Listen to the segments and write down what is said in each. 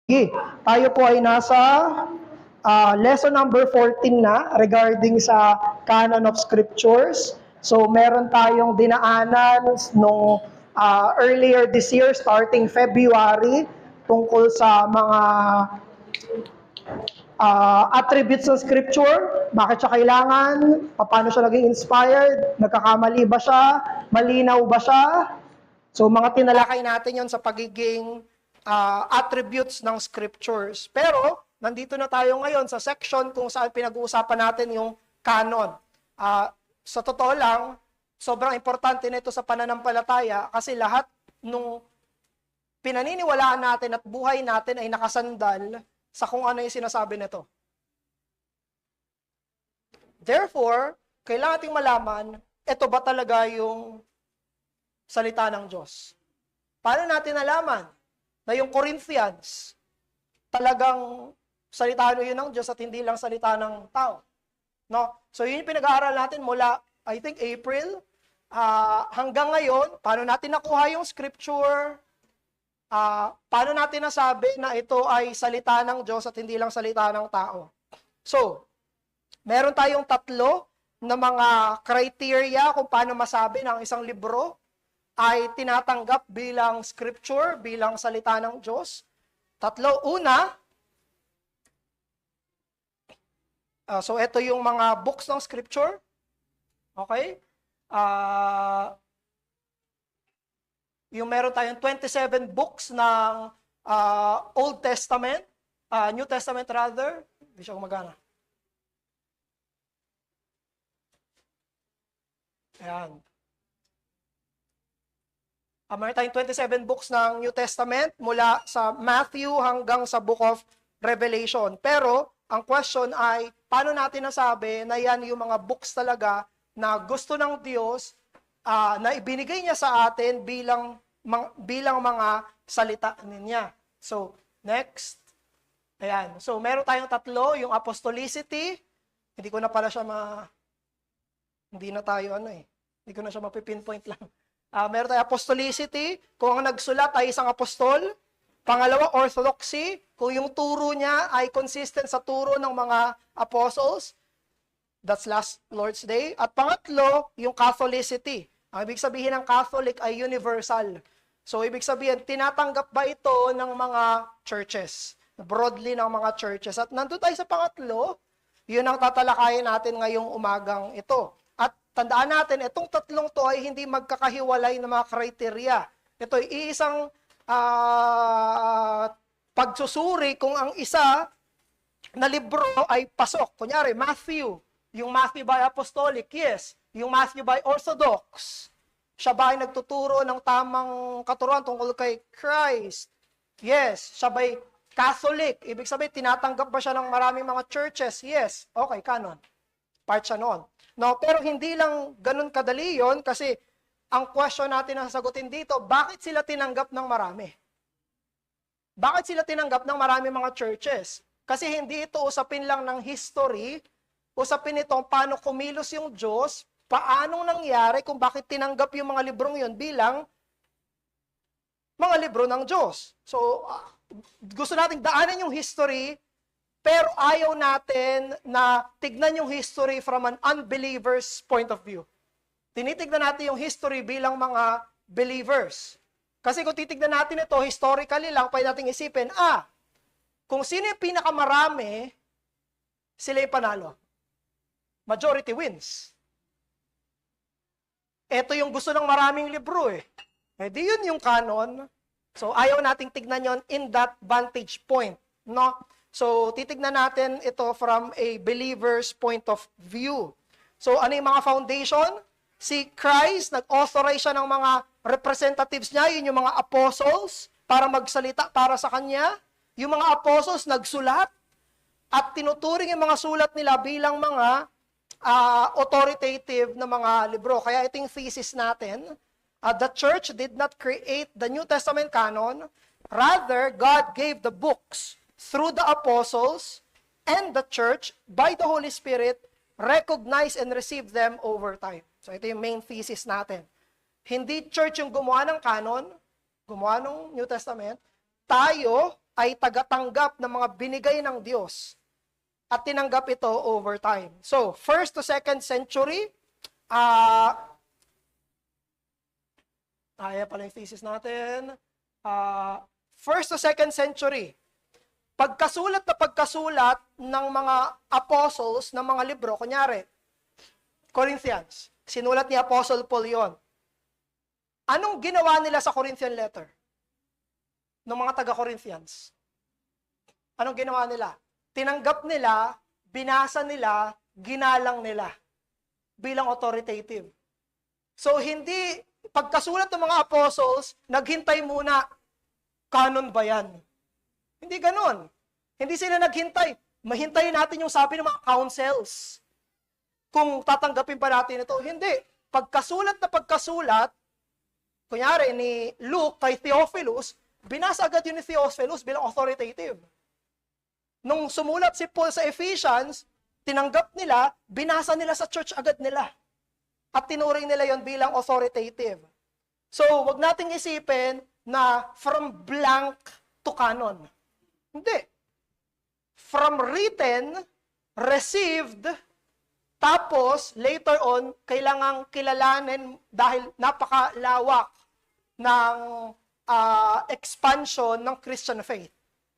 Sige, tayo po ay nasa lesson number 14 na regarding sa canon of scriptures. So meron tayong dinaanan nung earlier this year, starting February, tungkol sa mga attributes ng scripture, bakit siya kailangan, paano siya naging inspired, nagkakamali ba siya, malinaw ba siya. So mga tinalakay natin yon sa pagiging attributes ng scriptures. Pero nandito na tayo ngayon sa section kung saan pinag-uusapan natin yung canon. Sa totoo lang, sobrang importante nito sa pananampalataya kasi lahat nung pinaniniwalaan natin at buhay natin ay nakasandal sa kung ano yung sinasabi nito. Therefore, kailangan nating malaman, ito ba talaga yung salita ng Diyos? Paano natin nalaman na yung Corinthians talagang salita yun ng Diyos at hindi lang salita ng tao? No? So yun yung pinag-aaral natin mula, I think, April hanggang ngayon. Paano natin nakuha yung scripture? Paano natin nasabi na ito ay salita ng Diyos at hindi lang salita ng tao? So, meron tayong 3 na mga criteria kung paano masabi na ang isang libro ay tinatanggap bilang scripture, bilang salita ng Diyos. 3. Una, so ito yung mga books ng scripture. Okay? Yung meron tayong 27 books ng Old Testament, New Testament rather. Hindi siya gumagana. Ayan. Meron tayong 27 books ng New Testament mula sa Matthew hanggang sa Book of Revelation. Pero, ang question ay, paano natin nasabi na yan yung mga books talaga na gusto ng Diyos na ibinigay niya sa atin bilang mga salita niya. So, next. Ayan. So, meron tayong 3, yung apostolicity. Hindi ko na pala siya hindi na tayo hindi ko na siya mapipinpoint lang. Meron tayong apostolicity, kung ang nagsulat ay isang apostol. Pangalawa, orthodoxy, kung yung turo niya ay consistent sa turo ng mga apostles. That's last Lord's Day. At pangatlo, yung Catholicity. Ang ibig sabihin ng Catholic ay universal. So, ibig sabihin, tinatanggap ba ito ng mga churches? Broadly ng mga churches. At nandun tayo sa pangatlo, yun ang tatalakayin natin ngayong umagang ito. At tandaan natin, itong 3 to ay hindi magkakahiwalay ng mga kriteria. Ito ay isang pagsusuri kung ang isa na libro ay pasok. Kunyari, Matthew. Yung Matthew by Apostolic, yes. Yung Matthew by Orthodox. Siya ba ay nagtuturo ng tamang katuruan tungkol kay Christ? Yes. Siya ba ay Catholic? Ibig sabihin, tinatanggap ba siya ng maraming mga churches? Yes. Okay, canon. Part siya noon. No, pero hindi lang ganun kadali yon kasi ang question natin na sasagutin dito, bakit sila tinanggap ng marami? Bakit sila tinanggap ng marami mga churches? Kasi hindi ito usapin lang ng history, usapin ito paano kumilos yung Diyos, paanong nangyari kung bakit tinanggap yung mga librong yun bilang mga libro ng Diyos. So, gusto nating daanan yung history, pero ayaw natin na tignan yung history from an unbeliever's point of view. Tinitignan natin yung history bilang mga believers. Kasi kung titignan natin ito, historically lang, pwede natin isipin, kung sino yung pinakamarami, sila yung panalo. Majority wins. Ito yung gusto ng maraming libro di yun yung canon. So, ayaw nating tignan yon in that vantage point. No? So, titignan natin ito from a believer's point of view. So, ano yung mga foundation? Si Christ, nag-authorize siya ng mga representatives niya, yun yung mga apostles, para magsalita para sa kanya. Yung mga apostles nagsulat at tinuturing yung mga sulat nila bilang mga authoritative na mga libro. Kaya ito yung thesis natin. The church did not create the New Testament canon. Rather, God gave the books through the apostles and the church by the Holy Spirit recognize and receive them over time. So ito yung main thesis natin. Hindi church yung gumawa ng canon, gumawa ng New Testament. Tayo, ay tagatanggap ng mga binigay ng Diyos at tinanggap ito over time. So, 1st to 2nd century, ayan pala yung thesis natin. 1st to 2nd century, pagkasulat na pagkasulat ng mga apostles ng mga libro, kunyari, Corinthians, sinulat ni Apostle Paul yon. Anong ginawa nila sa Corinthian letter? Ng mga taga-Corinthians? Anong ginawa nila? Tinanggap nila, binasa nila, ginalang nila bilang authoritative. So, hindi, pagkasulat ng mga apostles, naghintay muna, canon ba yan? Hindi ganon. Hindi sila naghintay. Mahintayin natin yung sabi ng mga councils. Kung tatanggapin pa natin ito. Hindi. Pagkasulat na pagkasulat, kunyari ni Luke kay Theophilus, binasa agad yun ni Theophilus bilang authoritative. Nung sumulat si Paul sa Ephesians, tinanggap nila, binasa nila sa church agad nila. At tinuring nila yon bilang authoritative. So, wag nating isipin na from blank to canon. Hindi. From written, received, tapos, later on, kailangang kilalanin dahil napakalawak ng expansion ng Christian faith.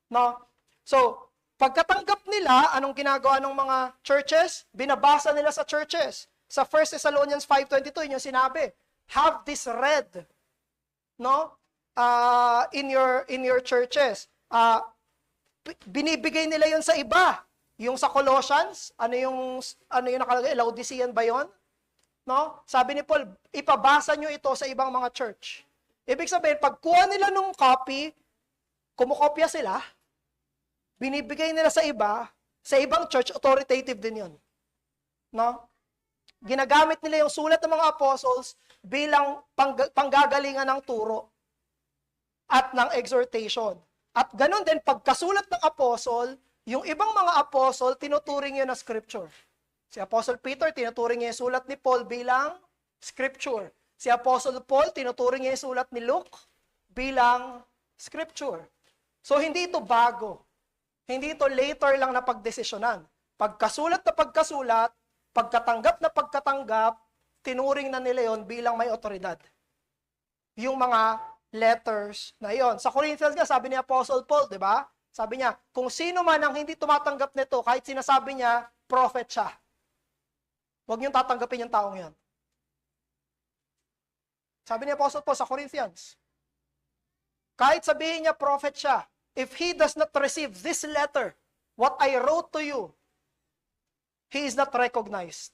No? So, pagkatanggap nila, anong ginagawa ng mga churches? Binabasa nila sa churches. Sa 1 Thessalonians 5:22, yun yung sinabi, have this read, no? In your churches. Binibigay nila yun sa iba. Yung sa Colossians, ano yung nakalagay? Laodicean ba yun? No? Sabi ni Paul, ipabasa nyo ito sa ibang mga church. Ibig sabihin, pagkuha nila nung copy, kumukopya sila, binibigay nila sa ibang church, authoritative din yun. No? Ginagamit nila yung sulat ng mga apostles bilang panggagalingan ng turo at ng exhortation. At ganun din, pagkasulat ng apostle, yung ibang mga apostle, tinuturing yun na scripture. Si Apostle Peter, tinuturing niya yung sulat ni Paul bilang scripture. Si Apostle Paul, tinuturing niya yung sulat ni Luke bilang scripture. So, hindi ito bago. Hindi ito later lang na pagdesisyonan. Pagkasulat na pagkasulat, pagkatanggap na pagkatanggap, tinuring na nila yon bilang may otoridad. Yung mga letters na yon. Sa Corinthians nga, sabi ni Apostle Paul, di ba? Sabi niya, kung sino man ang hindi tumatanggap nito, kahit sinasabi niya, prophet siya. Huwag niyong tatanggapin yung taong yan. Sabi ni Apostle Paul sa Corinthians, kahit sabihin niya prophet siya, if he does not receive this letter, what I wrote to you, he is not recognized.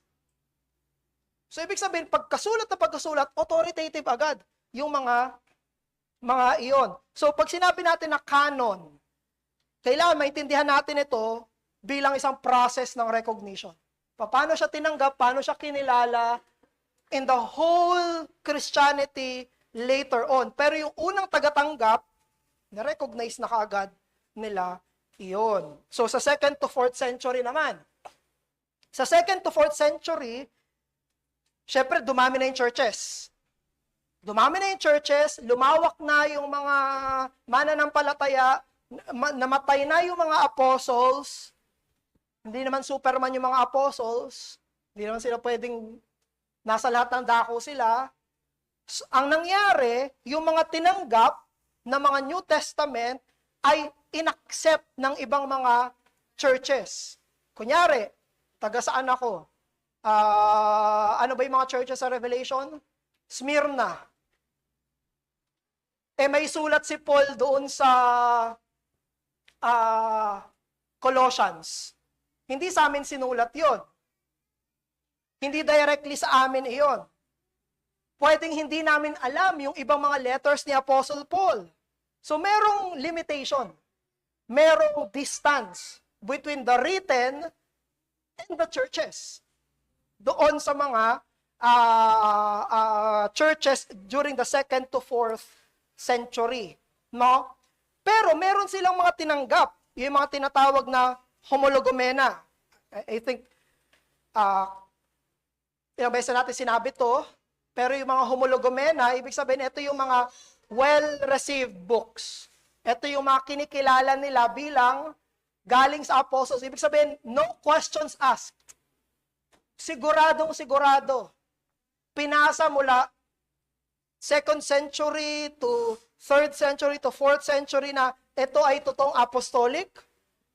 So, ibig sabihin, pagkasulat na pagkasulat, authoritative agad yung mga iyon. So, pag sinabi natin na canon, kailangan maintindihan natin ito bilang isang process ng recognition. Paano siya tinanggap, paano siya kinilala in the whole Christianity later on. Pero yung unang tagatanggap, na-recognize na kaagad nila iyon. So, sa 2nd to 4th century naman. Sa 2nd to 4th century, syempre, dumami na yung churches. Dumami na yung churches, lumawak na yung mga mananampalataya, namatay na yung mga apostles, hindi naman Superman yung mga apostles, hindi naman sila pwedeng nasa lahat ng dako sila. So, ang nangyari, yung mga tinanggap na mga New Testament ay inaccept ng ibang mga churches. Kunyari, taga saan ako? Ano ba yung mga churches sa Revelation? Smyrna. May sulat si Paul doon sa Colossians. Hindi sa amin sinulat yon. Hindi directly sa amin iyon. Pwedeng hindi namin alam yung ibang mga letters ni Apostle Paul. So, merong limitation. Merong distance between the written and the churches. Doon sa mga churches during the 2nd to 4th century. No? Pero meron silang mga tinanggap. Yung mga tinatawag na homologomena. I think, ilang beses natin sinabi to, pero yung mga homologomena, ibig sabihin, ito yung mga well-received books. Ito yung mga kinikilala nila bilang galing sa apostles. Ibig sabihin, no questions asked. Siguradong sigurado. Pinasa mula 2nd century to 3rd century to 4th century na ito ay totoong apostolic,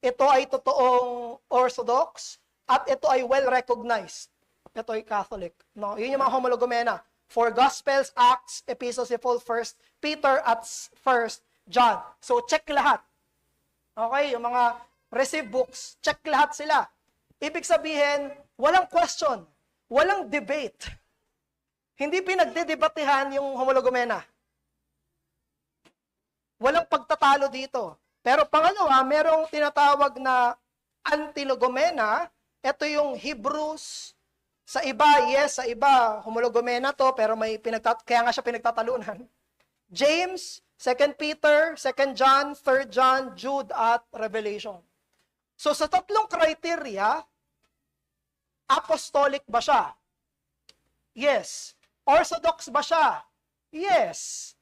ito ay totoong orthodox, at ito ay well-recognized. Ito ay Catholic. No? Yun yung mga homologomena. 4 Gospels, Acts, Epistles, 1 Peter at 1 John. So, check lahat. Okay? Yung mga received books, check lahat sila. Ibig sabihin, walang question, walang debate. Hindi pinagdedebatehan yung homologomena. Walang pagtatalo dito. Pero pangalawa, merong tinatawag na antilogomena. Ito yung Hebrews. Sa iba, yes, sa iba, homologomena to, pero kaya nga siya pinagtatalunan. James, 2 Peter, 2 John, 3 John, Jude, at Revelation. So sa tatlong criteria, apostolic ba siya? Yes. Orthodox ba siya? Yes.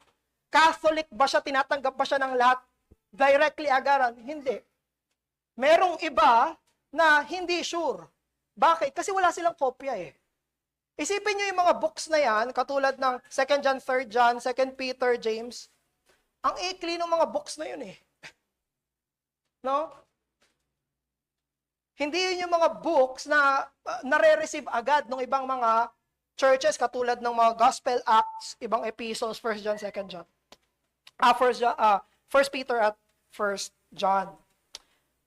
Catholic ba siya? Tinatanggap ba siya ng lahat? Directly agaran? Hindi. Merong iba na hindi sure. Bakit? Kasi wala silang kopya eh. Isipin nyo yung mga books na yan, katulad ng 2 John, 3 John, 2 Peter, James. Ang ikli ng mga books na yun eh. No? Hindi yun yung mga books na nare-receive agad ng ibang mga churches, katulad ng mga Gospel Acts, ibang epistles, 1 John, 2 John. 1 Peter at 1 John.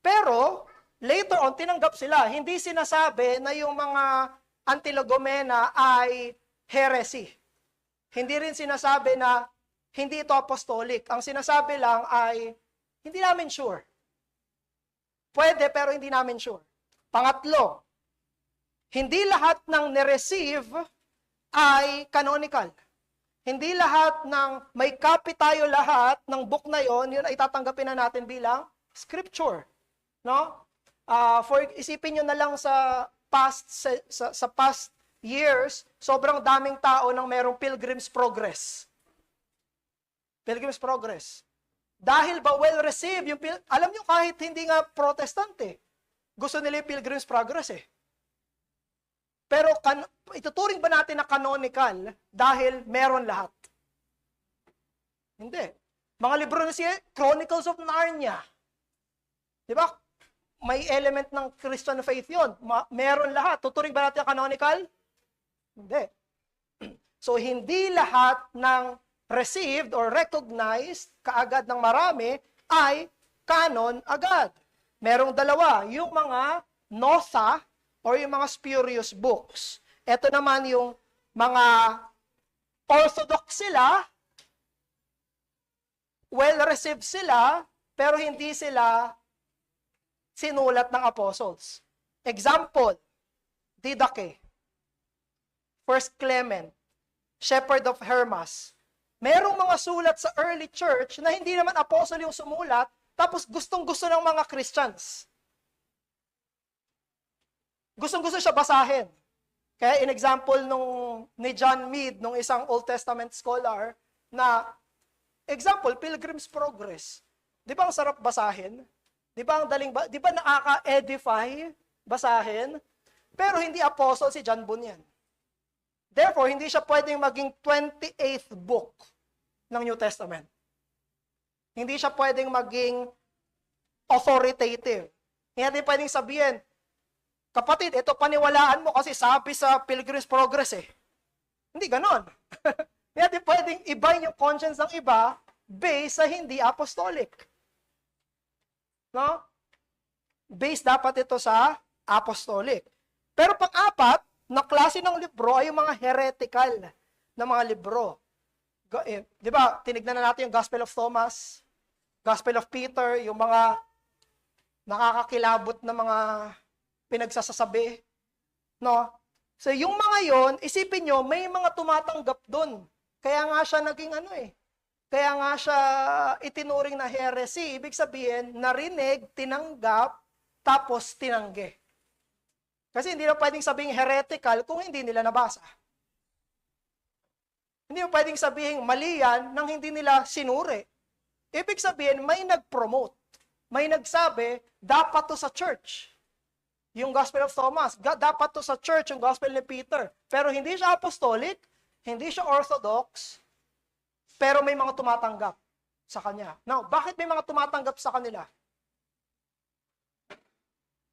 Pero, later on, tinanggap sila. Hindi sinasabi na yung mga antilogomena ay heresy. Hindi rin sinasabi na hindi ito apostolic. Ang sinasabi lang ay, hindi namin sure. Pwede, pero hindi namin sure. Pangatlo, hindi lahat ng nireceive ay canonical. Hindi lahat ng may copy tayo lahat ng book na yon, yun ay tatanggapin na natin bilang scripture. No? Isipin nyo na lang sa past years, sobrang daming tao nang merong Pilgrim's Progress. Pilgrim's Progress. Dahil ba well-received, alam nyo kahit hindi nga protestante, gusto nila yung Pilgrim's Progress eh. Pero ituturing ba natin na canonical dahil meron lahat? Hindi. Mga libro na siya, Chronicles of Narnia. Di ba? May element ng Christian faith yun. Meron lahat. Tuturing ba natin canonical? Hindi. So, hindi lahat ng received or recognized kaagad ng marami ay canon agad. Merong dalawa, yung mga Notha or yung mga spurious books. Ito naman yung mga orthodox sila, well-received sila, pero hindi sila sinulat ng apostles. Example, Didache, 1 Clement, Shepherd of Hermas. Merong mga sulat sa early church na hindi naman apostle yung sumulat, tapos gustong-gusto ng mga Christians. Gustong-gusto siya basahin. Kaya in example ni John Mead, nung isang Old Testament scholar, na example, Pilgrim's Progress. Di ba ang sarap basahin? Di ba ang daling, di ba nakaka-edify basahin? Pero hindi apostle si John Bunyan. Therefore, hindi siya pwedeng maging 28th book ng New Testament. Hindi siya pwedeng maging authoritative. Hindi natin pwedeng sabihin, kapatid, ito paniwalaan mo kasi sabi sa Pilgrim's Progress eh. Hindi ganon. Hindi natin pwedeng ibahin yung conscience ng iba based sa hindi apostolic. No? Based dapat ito sa apostolic. Pero pang-apat, na klase ng libro ay yung mga heretical na mga libro. Di ba, tinignan na natin yung Gospel of Thomas, Gospel of Peter, yung mga nakakakilabot na mga pinagsasasabi. No? So yung mga yon, isipin nyo, may mga tumatanggap dun. Kaya nga siya naging kaya nga siya itinuring na heresy. Ibig sabihin, narinig, tinanggap, tapos tinanggi. Kasi hindi na pwedeng sabing heretical kung hindi nila nabasa. Hindi mo pwedeng sabihin mali yan nang hindi nila sinuri. Ibig sabihin, may nag-promote. May nagsabi, dapat to sa church. Yung Gospel of Thomas, dapat to sa church, yung Gospel ni Peter. Pero hindi siya apostolic, hindi siya orthodox, pero may mga tumatanggap sa kanya. Now, bakit may mga tumatanggap sa kanila?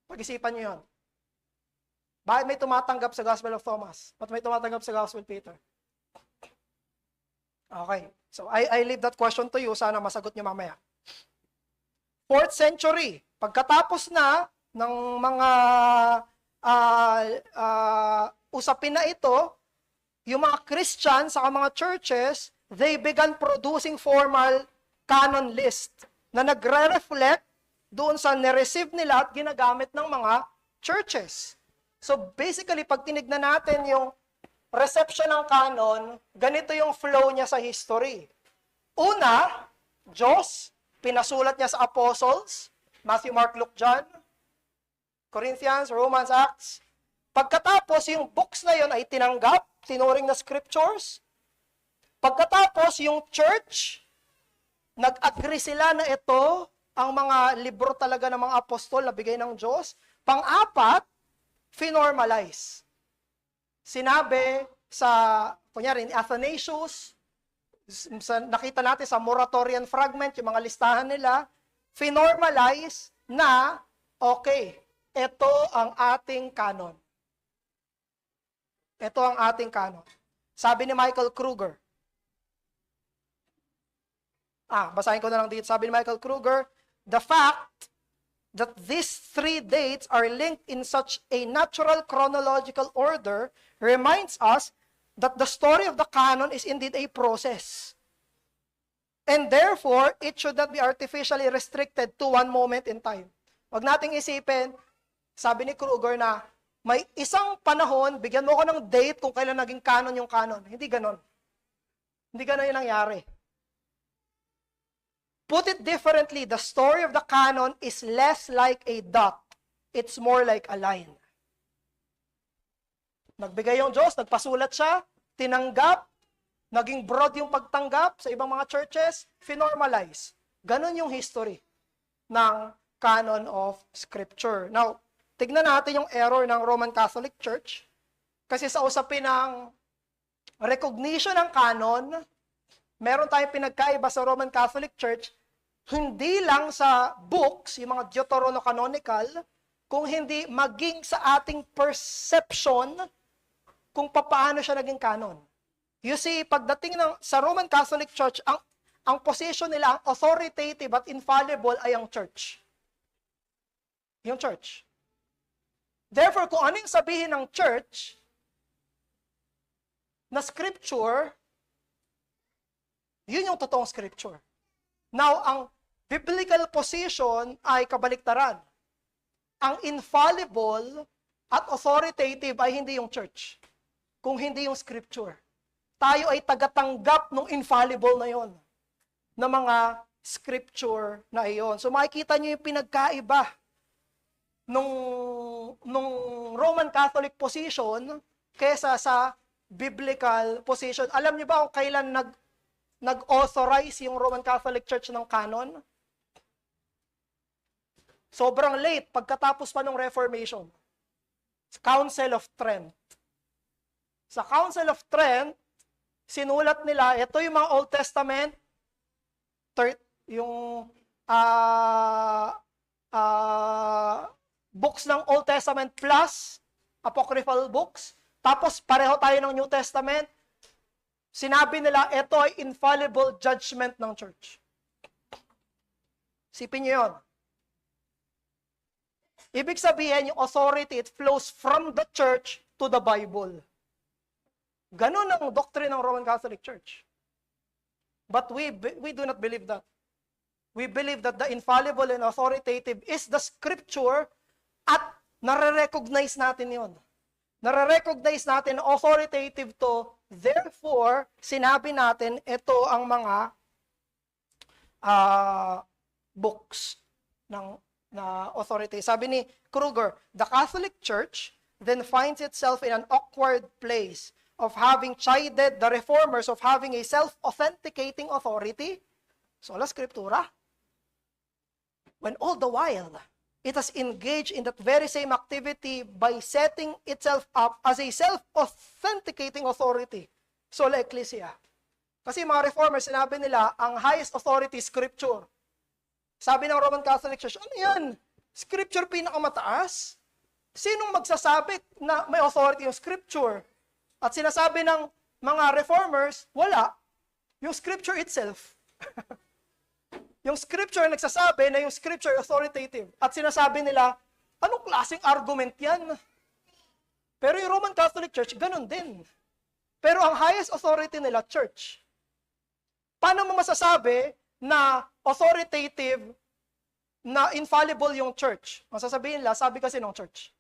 Pag-isipan niyo yun. Bakit may tumatanggap sa Gospel of Thomas? Bakit may tumatanggap sa Gospel of Peter? Okay. So, I leave that question to you. Sana masagot niyo mamaya. 4th century. Pagkatapos na ng mga usapin na ito, yung mga Christians sa mga churches, they began producing formal canon list na nagre-reflect doon sa nireceive nila at ginagamit ng mga churches. So basically, pag tinignan natin yung reception ng canon, ganito yung flow niya sa history. Una, Diyos, pinasulat niya sa apostles, Matthew, Mark, Luke, John, Corinthians, Romans, Acts. Pagkatapos, yung books na yun ay tinanggap, tinuring na scriptures. Pagkatapos, yung church, nag-agree sila na ito ang mga libro talaga ng mga apostol na bigay ng Diyos. Pang-apat, finormalize. Sinabi sa, kunyari, Athanasius, nakita natin sa Moratorian fragment, yung mga listahan nila, finormalize na, okay, ito ang ating canon. Ito ang ating canon. Sabi ni Michael Kruger. Basahin ko na lang dito. Sabi ni Michael Kruger, the fact that these 3 dates are linked in such a natural chronological order reminds us that the story of the canon is indeed a process. And therefore, it should not be artificially restricted to one moment in time. Huwag nating isipin, sabi ni Kruger na, may isang panahon, bigyan mo ko ng date kung kailan naging canon yung canon. Hindi ganon. Hindi ganon yung nangyari. Put it differently, the story of the canon is less like a dot. It's more like a line. Nagbigay yung Diyos, nagpasulat siya, tinanggap, naging broad yung pagtanggap sa ibang mga churches, finormalize. Ganon yung history ng canon of Scripture. Now, tignan natin yung error ng Roman Catholic Church. Kasi sa usapin ng recognition ng canon, meron tayong pinagkaiba sa Roman Catholic Church, hindi lang sa books, yung mga Deuterocanonical, kung hindi maging sa ating perception kung paano siya naging canon. You see, pagdating sa Roman Catholic Church, ang position nila, ang authoritative at infallible ay ang church. Yung church. Therefore, kung ano yung sabihin ng church na scripture, yun yung totoong scripture. Now, ang biblical position ay kabaliktaran. Ang infallible at authoritative ay hindi yung church, kung hindi yung scripture. Tayo ay tagatanggap ng infallible na yon, na mga scripture na iyon. So makikita nyo yung pinagkaiba nung Roman Catholic position kesa sa biblical position. Alam niyo ba kung kailan nag-authorize yung Roman Catholic Church ng canon? Sobrang late, pagkatapos pa ng Reformation. Council of Trent. Sa Council of Trent, sinulat nila, ito yung mga Old Testament, yung books ng Old Testament plus apocryphal books. Tapos pareho tayo ng New Testament. Sinabi nila, ito ay infallible judgment ng church. Sipin niyo yun. Ibig sabihin, yung authority, it flows from the church to the Bible. Ganun ang doctrine ng Roman Catholic Church. But we do not believe that. We believe that the infallible and authoritative is the scripture at nare-recognize natin yon. Nare-recognize natin authoritative to, therefore, sinabi natin, ito ang mga books na authority. Sabi ni Kruger, the Catholic Church then finds itself in an awkward place of having chided the reformers of having a self-authenticating authority, Sola Scriptura. When all the while, it has engaged in that very same activity by setting itself up as a self-authenticating authority. Sola Ecclesia. Kasi mga reformers, sinabi nila, ang highest authority is Scripture. Sabi ng Roman Catholic Church, ano yan? Scripture pinakamataas? Sinong magsasabi na may authority yung Scripture? At sinasabi ng mga reformers, wala. Yung Scripture itself. Yung Scripture nagsasabi na yung Scripture authoritative. At sinasabi nila, anong klaseng argument yan? Pero yung Roman Catholic Church, ganun din. Pero ang highest authority nila, church. Paano mo masasabi na authoritative, na infallible yung church? Masasabihin nila, sabi kasi ng church.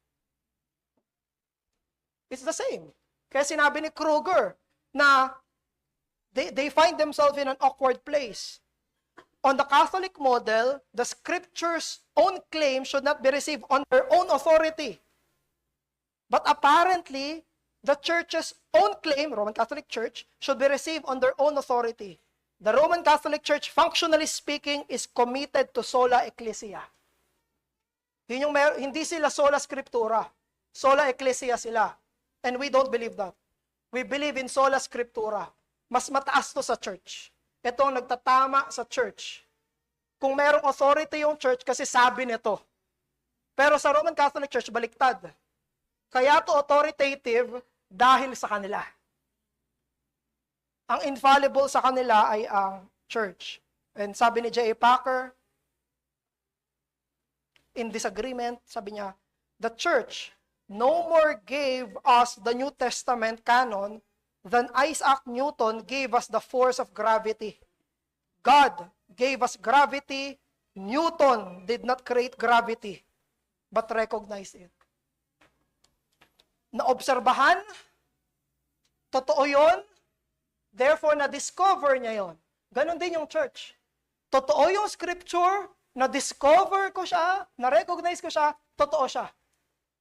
It's the same. Kaya sinabi ni Kruger na they find themselves in an awkward place. On the Catholic model, the Scripture's own claim should not be received on their own authority. But apparently, the Church's own claim, Roman Catholic Church, should be received on their own authority. The Roman Catholic Church, functionally speaking, is committed to sola ecclesia. Yun yung hindi sila sola scriptura. Sola ecclesia sila. And we don't believe that. We believe in sola scriptura. Mas mataas to sa church. Ito ang nagtatama sa church. Kung merong authority yung church kasi sabi nito. Pero sa Roman Catholic Church, baliktad. Kaya to authoritative dahil sa kanila. Ang infallible sa kanila ay ang church. And sabi ni J.A. Packer, in disagreement, sabi niya, the church no more gave us the New Testament canon than Isaac Newton gave us the force of gravity. God gave us gravity. Newton did not create gravity, but recognize it. Naobserbahan, totoo yun, therefore na-discover niya yun. Ganon din yung church. Totoo yung scripture, na-discover ko siya, na-recognize ko siya, totoo siya.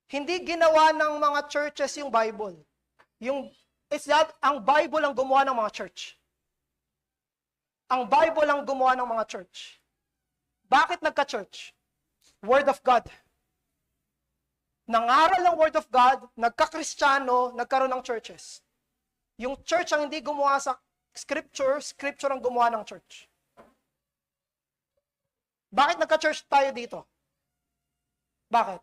Hindi ginawa ng mga churches yung Bible. It's that ang Bible ang gumawa ng mga church. Ang Bible ang gumawa ng mga church. Bakit nagka-church? Word of God. Nangaral ng Word of God, nagka-Kristiyano, nagkaroon ng churches. Yung church ang hindi gumawa sa scripture, scripture ang gumawa ng church. Bakit nagka-church tayo dito? Bakit?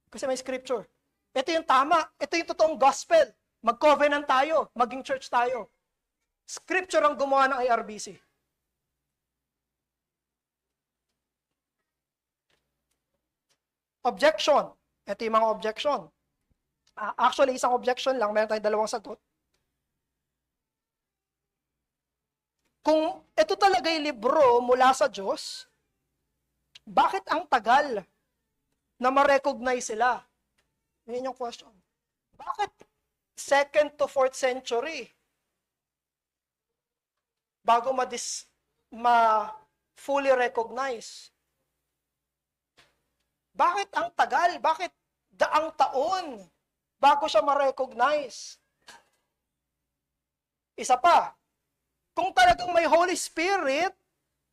Kasi may scripture. Ito yung tama. Ito yung totoong gospel. Mag-covenant tayo. Maging church tayo. Scripture ang gumawa ng IRBC. Objection. Ito yung mga objection. Actually, isang objection lang. Meron tayong dalawang sagot. Kung ito talaga yung libro mula sa Diyos, bakit ang tagal na ma-recognize sila? Yun yung question. Bakit 2nd to 4th century bago fully recognize? Bakit ang tagal? Bakit daang taon bago siya ma-recognize? Isa pa, kung talagang may Holy Spirit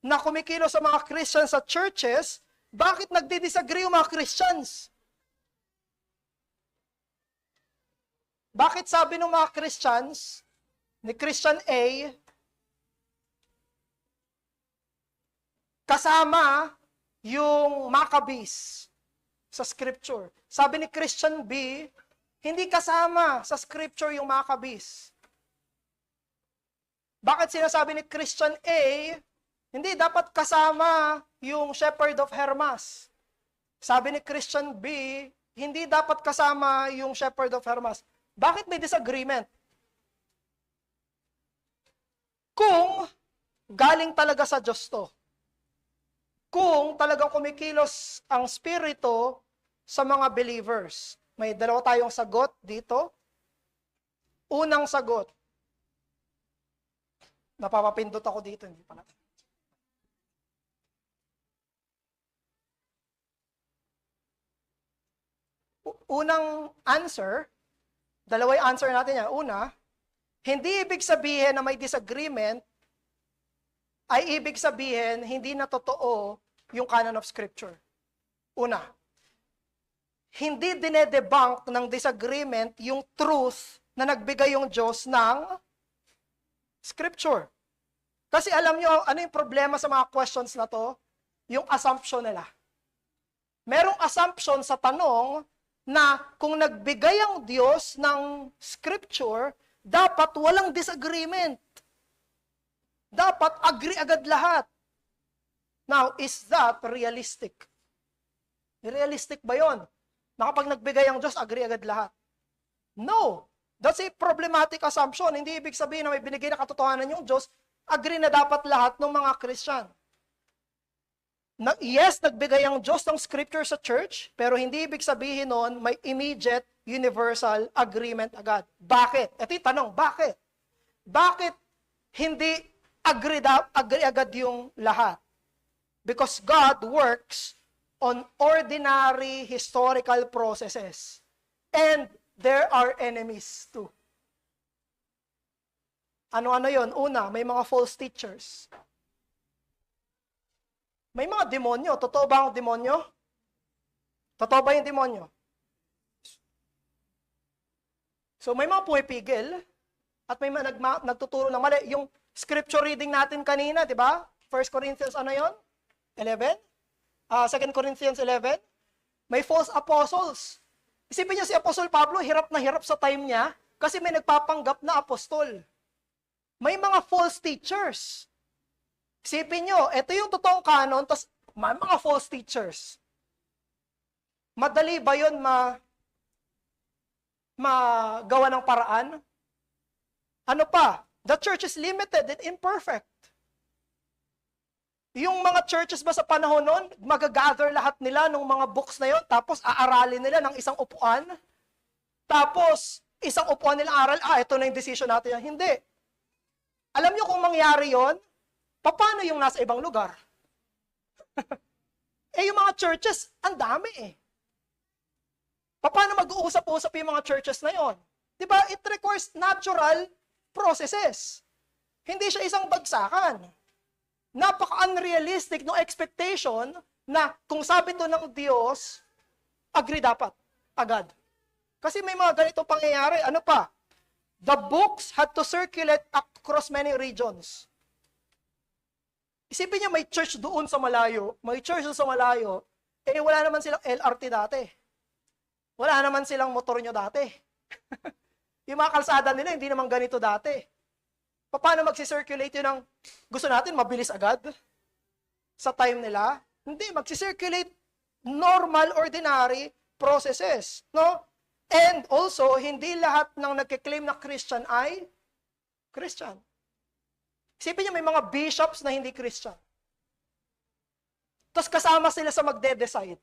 na kumikilos sa mga Christians sa churches, bakit nagdi-disagree yung mga Christians? Bakit sabi ng mga Christians, ni Christian A, kasama yung Maccabees sa scripture? Sabi ni Christian B, hindi kasama sa scripture yung Maccabees. Bakit sinasabi ni Christian A, hindi dapat kasama yung Shepherd of Hermas? Sabi ni Christian B, hindi dapat kasama yung Shepherd of Hermas. Bakit may disagreement? Kung galing talaga sa Diyos to, kung talagang kumikilos ang Spirito sa mga believers, may dalawa tayong sagot dito. Unang sagot, napapapindot ako dito, hindi pala. Unang answer, dalawa yung answer natin yan. Una, hindi ibig sabihin na may disagreement ay ibig sabihin, hindi na totoo yung canon of Scripture. Una, hindi dinedebunk ng disagreement yung truth na nagbigay yung Diyos ng Scripture. Kasi alam nyo, ano yung problema sa mga questions na to? Yung assumption nila. Merong assumption sa tanong na kung nagbigay ang Diyos ng Scripture, dapat walang disagreement. Dapat agree agad lahat. Now, is that realistic? Realistic ba yon? Na kapag nagbigay ang Diyos, agree agad lahat? No. That's a problematic assumption. Hindi ibig sabihin na may binigay na katotohanan yung Diyos, agree na dapat lahat ng mga Christian. Yes, nagbigay ang Diyos ng Scripture sa church, pero hindi ibig sabihin nun may immediate, universal agreement agad. Bakit? Ito yung tanong, bakit? Bakit hindi agree agad yung lahat? Because God works on ordinary historical processes. And there are enemies too. Ano-ano yon? Una, may mga false teachers. May mga demonyo. Totoo ba ang demonyo? Totoo ba yung demonyo? So may mga pumipigil at may mga nagtuturo ng mali. Yung scripture reading natin kanina, di ba? 1 Corinthians ano yon? 11? 2 Corinthians 11? May false apostles. Isipin niyo si Apostle Pablo, hirap na hirap sa time niya kasi may nagpapanggap na apostol. May mga false teachers. Isipin nyo, ito yung totoong canon, tapos may mga false teachers. Madali ba yun magawa ng paraan? Ano pa? The church is limited and imperfect. Yung mga churches ba sa panahon nun, magagather lahat nila ng mga books na yon, tapos aaralin nila ng isang upuan, tapos isang upuan nilang aral, ito na yung decision natin. Hindi. Alam nyo kung mangyari yon, paano yung nasa ibang lugar? Yung mga churches, ang dami eh. Paano mag-uusap-usap yung mga churches na yon? Diba? It requires natural processes. Hindi siya isang bagsakan. Napaka-unrealistic no expectation na kung sabi to ng Diyos, agree dapat, agad. Kasi may mga ganitong pangyayari. Ano pa? The books had to circulate across many regions. Isipin niyo, may church doon sa malayo, may church doon sa malayo, wala naman silang LRT dati. Wala naman silang motor nyo dati. Yung mga kalsada nila, hindi naman ganito dati. Paano magsisirculate yun ng gusto natin, mabilis agad? Sa time nila? Hindi, magsisirculate normal, ordinary processes. No? And also, hindi lahat ng nagkiklaim na Christian ay Christian. Isipin niyo, may mga bishops na hindi Christian. Tapos kasama sila sa magde-decide.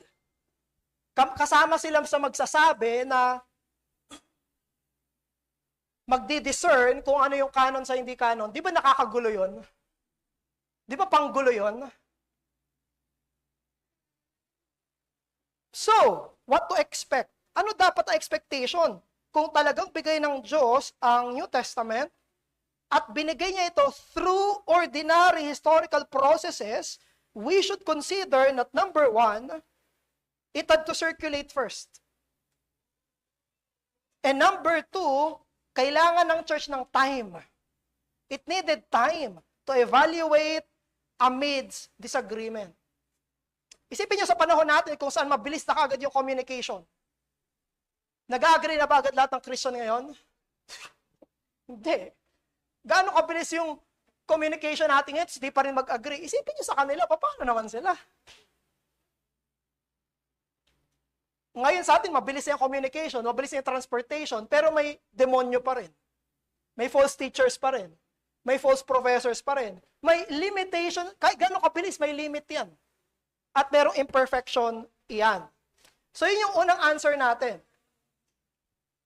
Kasama sila sa magsasabi na magdi-discern kung ano yung canon sa hindi canon. Di ba nakakagulo yun? Di ba panggulo yun? So, what to expect? Ano dapat ang expectation? Kung talagang bigay ng Diyos ang New Testament, at binigay niya ito through ordinary historical processes, we should consider that number one, it had to circulate first. And number two, kailangan ng church ng time. It needed time to evaluate amidst disagreement. Isipin niyo sa panahon natin kung saan mabilis na kagad yung communication. Nag-agree na ba agad lahat ng Christian ngayon? Hindi. Gaano kabilis yung communication natin ngayon, hindi pa rin mag-agree. Isipin niyo sa kanila, paano naman sila? Ngayon sa atin, mabilis yung communication, mabilis yung transportation, pero may demonyo pa rin. May false teachers pa rin. May false professors pa rin. May limitation, kahit gaano kabilis, may limit yan. At merong imperfection iyan. So yun yung unang answer natin.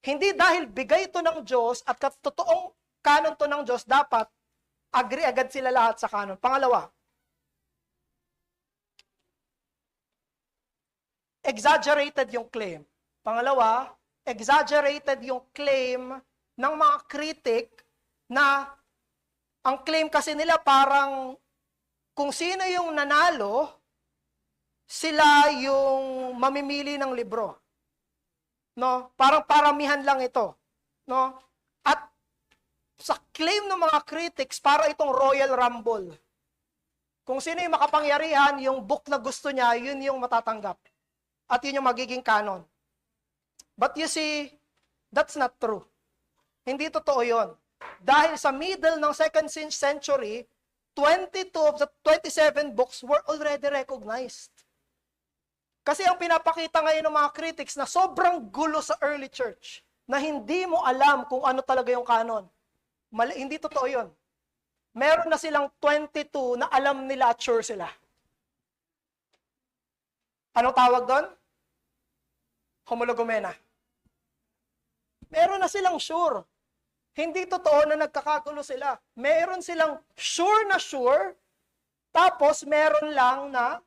Hindi dahil bigay ito ng Diyos at totoong canon to ng Diyos, dapat agree agad sila lahat sa canon. Pangalawa, exaggerated yung claim. Pangalawa, exaggerated yung claim ng mga critic na ang claim kasi nila parang kung sino yung nanalo, sila yung mamimili ng libro. No? Parang paramihan lang ito. No? At sa claim ng mga critics, para itong Royal Rumble. Kung sino yung makapangyarihan, yung book na gusto niya, yun yung matatanggap. At yun yung magiging canon. But you see, that's not true. Hindi totoo yun. Dahil sa middle ng 2nd century, 22 of the 27 books were already recognized. Kasi ang pinapakita ngayon ng mga critics na sobrang gulo sa early church, na hindi mo alam kung ano talaga yung canon. Hindi totoo yun. Meron na silang 22 na alam nila at sure sila. Anong tawag doon? Homologomena. Meron na silang sure. Hindi totoo na nagkakagulo sila. Meron silang sure, tapos meron lang na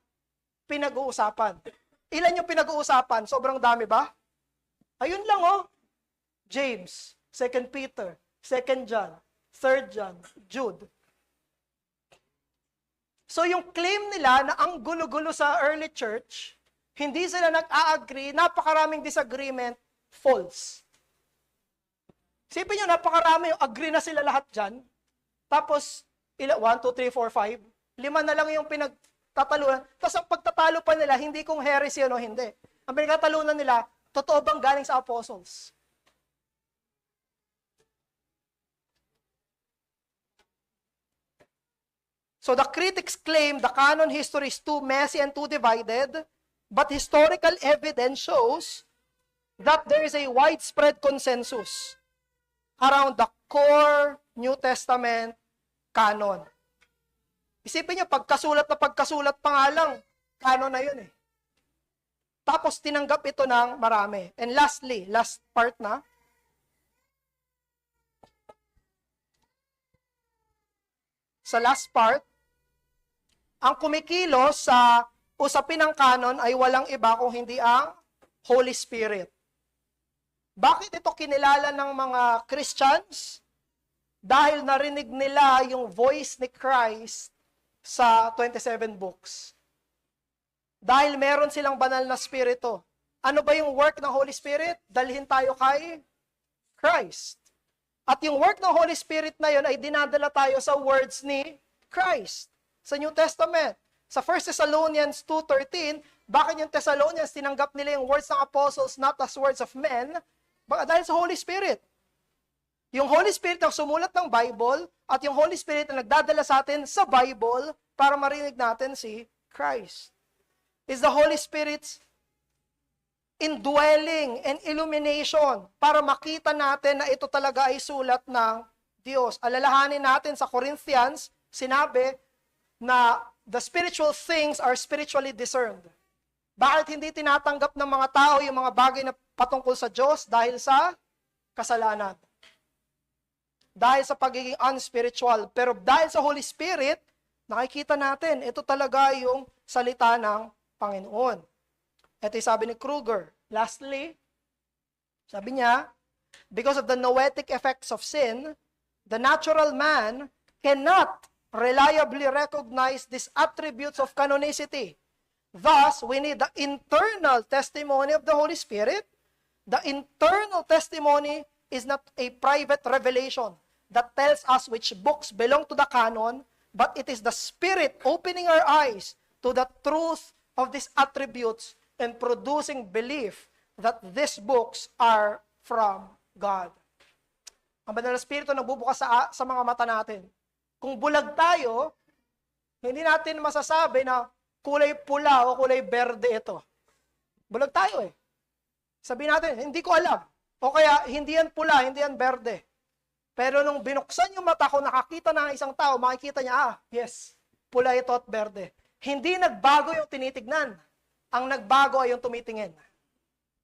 pinag-uusapan. Ilan yung pinag-uusapan? Sobrang dami ba? Ayun lang oh. James, 2 Peter, 2 John, 3 John, Jude. So yung claim nila na ang gulo-gulo sa early church, hindi sila nag-a-agree, napakaraming disagreement, false. Sipin nyo, napakarami, agree na sila lahat dyan. Tapos, 1, 2, 3, 4, 5, 5 na lang yung pinagtatalunan. Tapos ang pagtatalo pa nila, hindi kung heresy o hindi. Ang pinagtatalunan nila, totoo bang galing sa apostles? So the critics claim the canon history is too messy and too divided, but historical evidence shows that there is a widespread consensus around the core New Testament canon. Isipin niyo, pagkasulat pa nga lang, canon na yun eh. Tapos tinanggap ito ng marami. And lastly, last part na, sa last part, ang kumikilos sa usapin ng canon ay walang iba kung hindi ang Holy Spirit. Bakit ito kinilala ng mga Christians? Dahil narinig nila yung voice ni Christ sa 27 books. Dahil meron silang banal na spirito. Ano ba yung work ng Holy Spirit? Dalhin tayo kay Christ. At yung work ng Holy Spirit na yun ay dinadala tayo sa words ni Christ sa New Testament. Sa 1 Thessalonians 2:13, bakit yung Thessalonians tinanggap nila yung words ng apostles not as words of men? Dahil sa Holy Spirit. Yung Holy Spirit ang sumulat ng Bible at yung Holy Spirit ang nagdadala sa atin sa Bible para marinig natin si Christ. Is the Holy Spirit's indwelling and illumination para makita natin na ito talaga ay sulat ng Diyos. Alalahanin natin sa Corinthians, sinabi na the spiritual things are spiritually discerned. Bakit hindi tinatanggap ng mga tao yung mga bagay na patungkol sa Diyos? Dahil sa kasalanan. Dahil sa pagiging unspiritual. Pero dahil sa Holy Spirit, nakikita natin, ito talaga yung salita ng Panginoon. Ito yung sabi ni Kruger. Lastly, sabi niya, because of the noetic effects of sin, the natural man cannot reliably recognize these attributes of canonicity. Thus, we need the internal testimony of the Holy Spirit. The internal testimony is not a private revelation that tells us which books belong to the canon, but it is the Spirit opening our eyes to the truth of these attributes and producing belief that these books are from God. Ang banal na Espiritu nagbubukas sa mga mata natin. Kung bulag tayo, hindi natin masasabi na kulay pula o kulay berde ito. Bulag tayo eh. Sabihin natin, hindi ko alam. O kaya, hindi yan pula, hindi yan berde. Pero nung binuksan yung mata ko, nakakita na ng isang tao, makikita niya, yes, pula ito at berde. Hindi nagbago yung tinitignan. Ang nagbago ay yung tumitingin.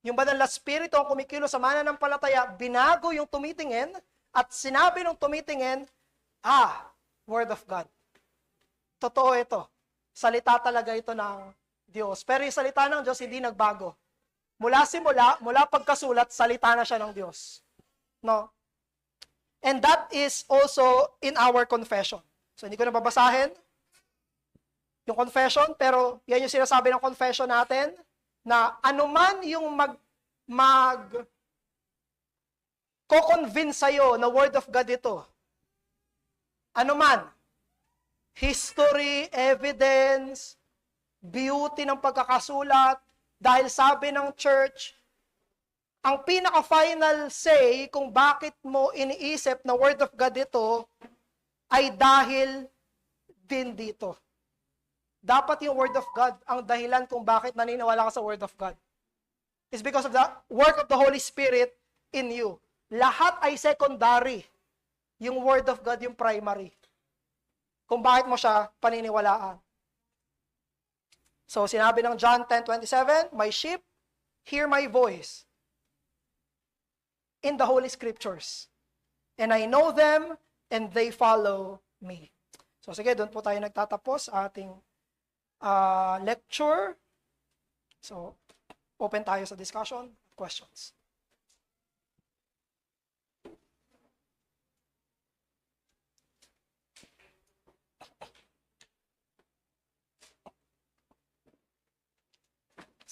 Yung banal na Espiritu ang kumikilos sa mananampalataya, binago yung tumitingin at sinabi nung tumitingin, Word of God. Totoo ito. Salita talaga ito ng Diyos. Pero yung salita ng Diyos hindi nagbago. Mula pagkasulat, salita na siya ng Diyos. No? And that is also in our confession. So hindi ko na babasahin. yung confession, pero yan yung sinasabi ng confession natin, na anuman yung ko-convince sa'yo na Word of God ito, anuman, history, evidence, beauty ng pagkakasulat, dahil sabi ng church, ang pinaka-final say kung bakit mo iniisip na Word of God ito ay dahil din dito. Dapat yung Word of God ang dahilan kung bakit naniniwala ka sa Word of God. It's because of the work of the Holy Spirit in you. Lahat ay secondary. Yung Word of God yung primary. Kung bakit mo siya paniniwalaan. So, sinabi ng John 10:27, "My sheep hear my voice in the Holy Scriptures. And I know them, and they follow me." So, sige, doon po tayo nagtatapos sa ating lecture. So, open tayo sa discussion, questions.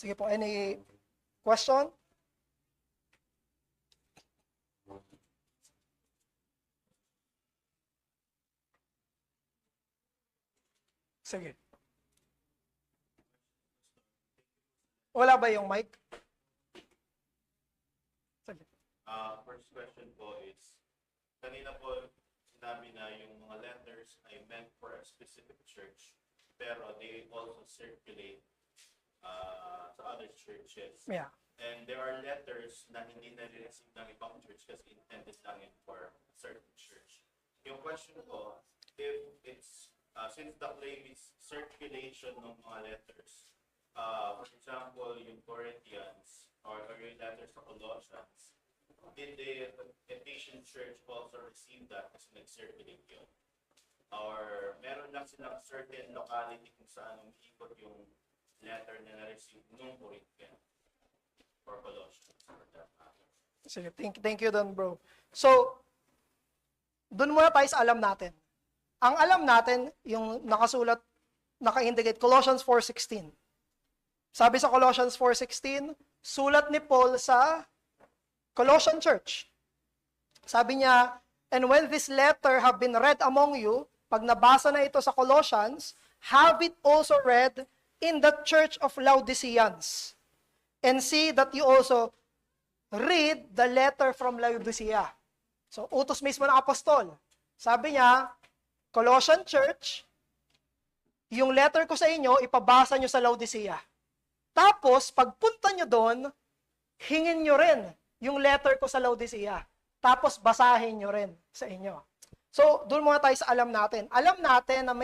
Sige po, any question? Sige. Wala ba yung mic? Sige. First question po is, kanina po sinabi na yung mga letters ay meant for a specific church, pero they also circulate sa other churches. Yeah. And there are letters na hindi na-receive ng ibang church kasi intended lang yun for a certain church. Yung question ko, if it's, since the claim is circulation ng mga letters, for example, yung Corinthians or yung letters sa Colossians, did the Ephesian church also receive that kasi nag-circulate yun? Or meron lang silang certain locality kung saan umikot yung letter na na-receive nung Corinthian or Colossians for that matter? Sige, thank you doon, bro. So, doon muna tayo sa alam natin. Ang alam natin, yung nakasulat, naka-indicate, Colossians 4:16. Sabi sa Colossians 4:16, sulat ni Paul sa Colossian church. Sabi niya, "And when this letter have been read among you," pag nabasa na ito sa Colossians, "have it also read in the church of Laodiceans. And see that you also read the letter from Laodicea." So, utos mismo ng apostol. Sabi niya, Colossian church, yung letter ko sa inyo, ipabasa nyo sa Laodicea. Tapos, pagpunta nyo doon, hingin nyo rin yung letter ko sa Laodicea. Tapos, basahin nyo rin sa inyo. So, doon muna tayo sa alam natin. Alam natin na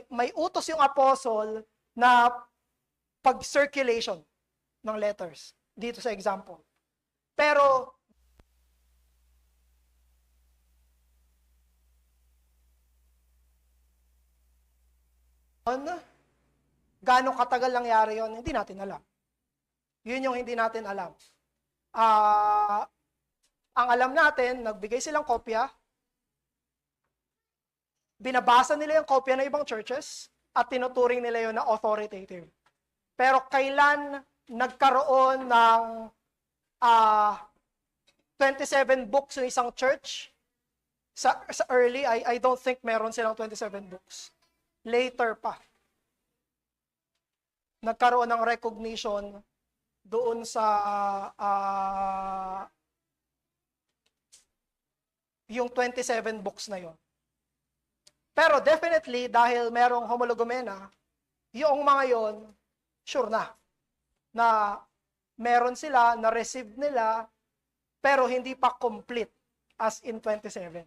may utos yung apostle na pag-circulation ng letters. Dito sa example. Pero, gaano katagal nangyari yon, hindi natin alam. Yun yung hindi natin alam. Ang alam natin, nagbigay silang kopya, binabasa nila yung kopya ng ibang churches, at tinuturing nila yun na authoritative. Pero kailan nagkaroon ng 27 books ng isang church? Sa early, I don't think meron silang 27 books. Later pa, nagkaroon ng recognition doon sa yung 27 books na yon. Pero definitely, dahil merong homologomena, yung mga yon, sure na meron sila, na-receive nila, pero hindi pa complete as in 27.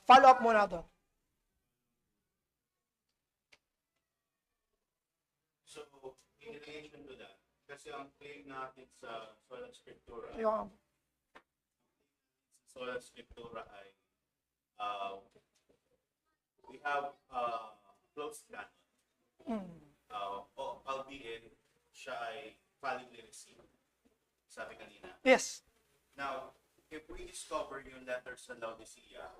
Follow up muna doon. So, in relation to that, kasi ang claim natin sa Sola Scriptura, Yung, Sola Scriptura ay we have closed canon. Albeit siya ay validly received, sabi kanina. yes. Now, if we discover yung letter sa Laodicea,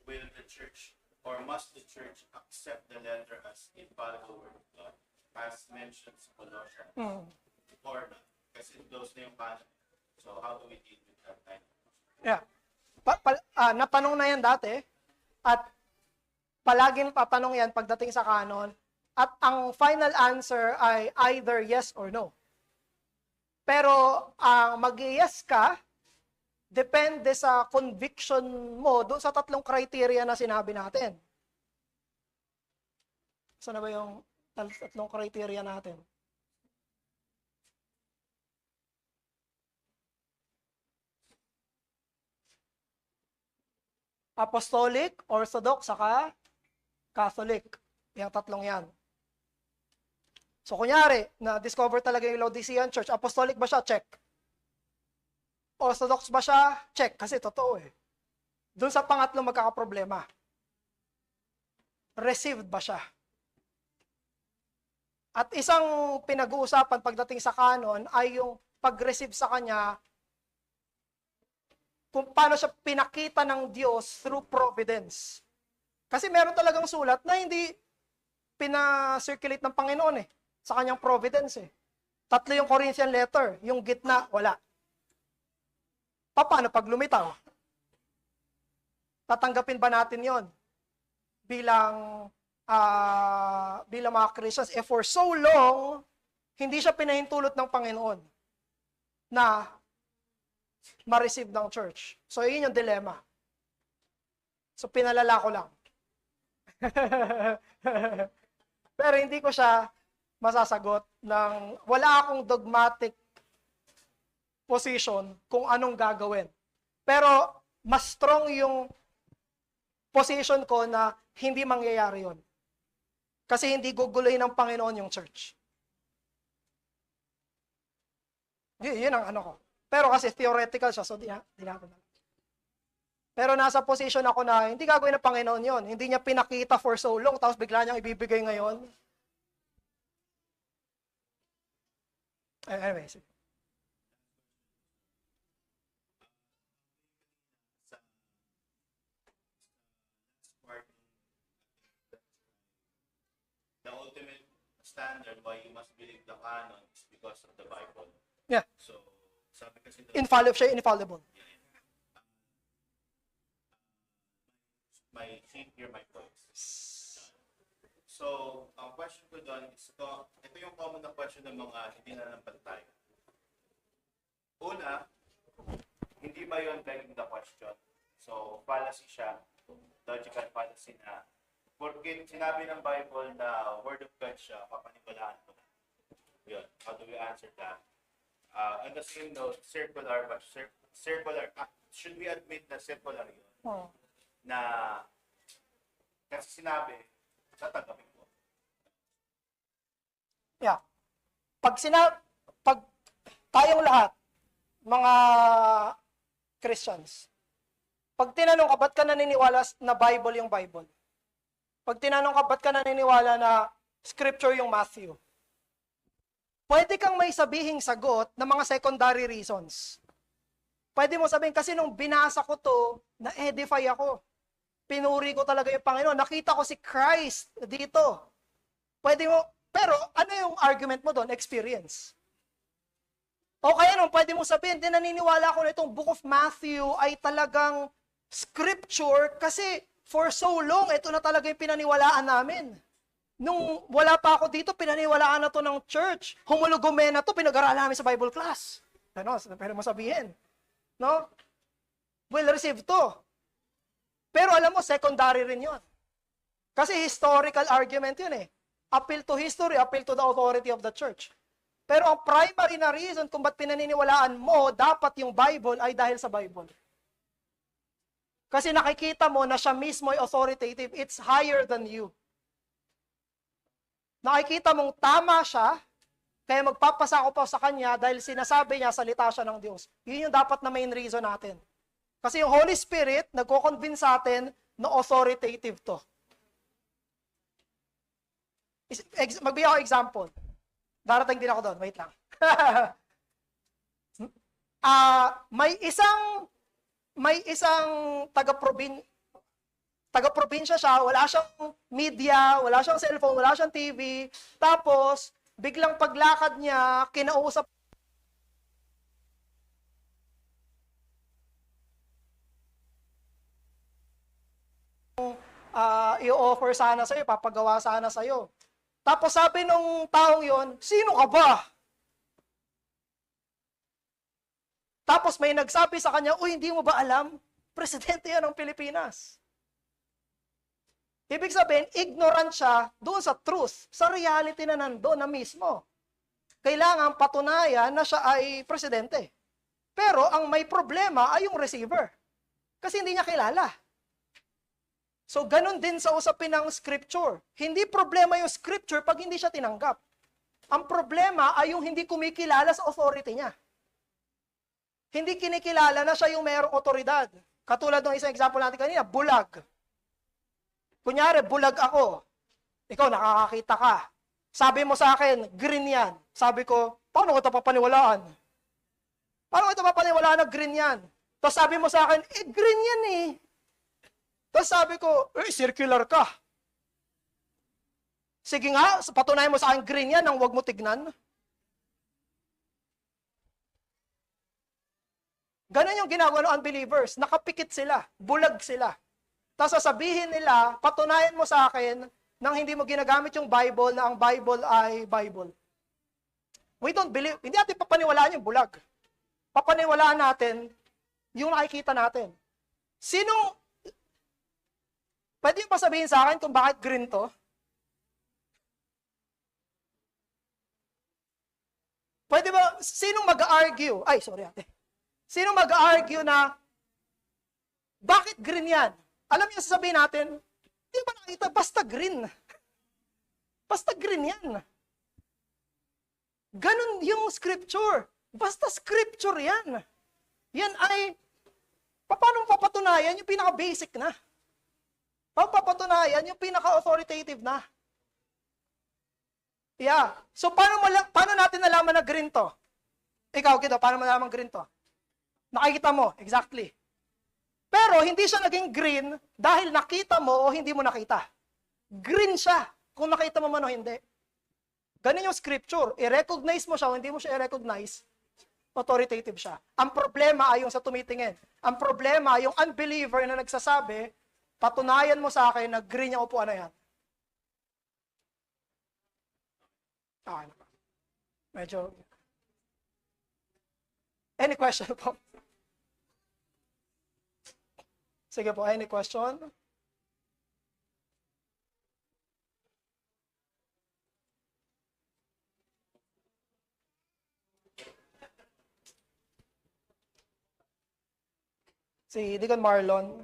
will the church or must the church accept the letter as infallible word of God, as mentioned sa Colossians, or not? Kasi close na yung canon. So how do we deal with that kind of question? Yeah. Natanong na yan dati, at palaging tatanong yan pagdating sa canon, at ang final answer ay either yes or no. Pero ang mag-yes ka, depende sa conviction mo doon sa tatlong criteria na sinabi natin. Saan na ba yung tatlong criteria natin? Apostolic, Orthodox, saka Catholic. Yung tatlong yan. So, kunyari, na-discover talaga yung Laodicean Church. Apostolic ba siya? Check. Orthodox ba siya? Check. Kasi totoo eh. Doon sa pangatlo magkakaproblema. Received ba siya? At isang pinag-uusapan pagdating sa canon ay yung pag-receive sa kanya, kung paano siya pinakita ng Diyos through providence. Kasi meron talagang sulat na hindi pina-circulate ng Panginoon eh, sa kanyang providence eh. 3 yung Corinthian letter, yung gitna, wala. Paano pag lumitaw? Tatanggapin ba natin yon bilang mga Christians? For so long, hindi siya pinahintulot ng Panginoon na ma-receive ng church. So, yun yung dilemma. So, pinalala ko lang. Pero hindi ko siya masasagot ng wala akong dogmatic position kung anong gagawin. Pero, mas strong yung position ko na hindi mangyayari yon. Kasi hindi guguluhin ng Panginoon yung church. Yun ang ano ko. Pero kasi theoretical siya, so di natin. Pero nasa position ako na hindi gagawin ng Panginoon yon. Hindi niya pinakita for so long, tapos bigla niyang ibibigay ngayon. Anyway, sige. The ultimate standard why you must believe the canon is because of the Bible. Yeah. So, sabi kasi Infallible. My seat here, my voice. So, ang question ko doon is, ito yung common na question ng mga hindi nananampalataya. Una, hindi ba yun begging the question? So, fallacy siya, logical fallacy na, porque sinabi ng Bible na word of God siya, papaniwalaan ko na. Yun, how do we answer that? On the same note, circular, should we admit na circular yun? Oh. Na, kasi sinabi, tatanggapin ko. Yeah. Pag tayong lahat, mga Christians, pag tinanong ka, ba't ka naniniwala na Bible yung Bible? Pag tinanong ka, ba't ka naniniwala na Scripture yung Matthew? Pwede kang may sabihing sagot ng mga secondary reasons. Pwede mo sabihin, kasi nung binasa ko to, na-edify ako. Pinuri ko talaga yung Panginoon. Nakita ko si Christ dito. Pwede mo, pero ano yung argument mo doon? Experience. O kaya nung pwede mo sabihin, din naniniwala ko na itong Book of Matthew ay talagang scripture kasi for so long, ito na talaga yung pinaniwalaan namin. Nung wala pa ako dito, pinaniwalaan na to ng church. Homologumen na to, pinag-aralan namin sa Bible class. Ano, pwede mo sabihin. No? Well received to. Pero alam mo, secondary rin yun. Kasi historical argument yun eh. Appeal to history, appeal to the authority of the church. Pero ang primary na reason kung ba't pinaniniwalaan mo dapat yung Bible ay dahil sa Bible. Kasi nakikita mo na siya mismo ay authoritative. It's higher than you. Nakikita mong tama siya, kaya magpapasa ko pa sa kanya dahil sinasabi niya, salita siya ng Diyos. Yun yung dapat na main reason natin. Kasi yung Holy Spirit, nagko-convince sa atin na authoritative to. Magbigay ako example. Darating din ako doon. Wait lang. may isang taga-probinsya siya, wala siyang media, wala siyang cellphone, wala siyang TV. Tapos, biglang paglakad niya, kinausap i-offer sana sa'yo, papagawa sana sa'yo. Tapos sabi nung taong yon, sino ka ba? Tapos may nagsabi sa kanya, uy, hindi mo ba alam? Presidente yan ng Pilipinas. Ibig sabihin, ignorant siya doon sa truth, sa reality na nandoon na mismo. Kailangan patunayan na siya ay presidente. Pero ang may problema ay yung receiver. Kasi hindi niya kilala. So, ganun din sa usapin ng scripture. Hindi problema yung scripture pag hindi siya tinanggap. Ang problema ay yung hindi kumikilala sa authority niya. Hindi kinikilala na siya yung mayroong otoridad. Katulad ng isang example natin kanina, bulag. Kunyari, bulag ako. Ikaw, nakakakita ka. Sabi mo sa akin, green yan. Sabi ko, paano ko ito papaniwalaan? Paano ko ito papaniwalaan na green yan? Tapos sabi mo sa akin, green yan eh. Tapos sabi ko, circular ka. Sige nga, patunayan mo sa akin green yan nang wag mo tignan. Ganon yung ginagawa ng unbelievers. Nakapikit sila. Bulag sila. Tapos sasabihin nila, patunayan mo sa akin nang hindi mo ginagamit yung Bible na ang Bible ay Bible. We don't believe. Hindi natin papaniwalaan yung bulag. Papaniwalaan natin yung nakikita natin. Pwede yung pasabihin sa akin kung bakit green to? Pwede ba, sinong mag-argue? Ay, sorry ate. Sinong mag-argue na, bakit green yan? Alam niyo, sasabihin natin, hindi ba nakita? Basta green. Basta green yan. Ganun yung scripture. Basta scripture yan. Yan ay, paano papatunayan? Yung pinaka-basic na. Papatunayan yung pinaka-authoritative na. Yeah. So, paano natin nalaman na green to? Ikaw, Kido, paano mo nalaman green to? Nakikita mo, exactly. Pero, hindi siya naging green dahil nakita mo o hindi mo nakita. Green siya kung nakita mo man o hindi. Ganun yung scripture. I-recognize mo siya o hindi mo siya i-recognize, authoritative siya. Ang problema ay yung sa tumitingin. Ang problema ay yung unbeliever na nagsasabi, patunayan mo sa akin na green yung upuan na yan. Okay na. Medyo. Any question po? Sige po, any question? Si Deacon Marlon.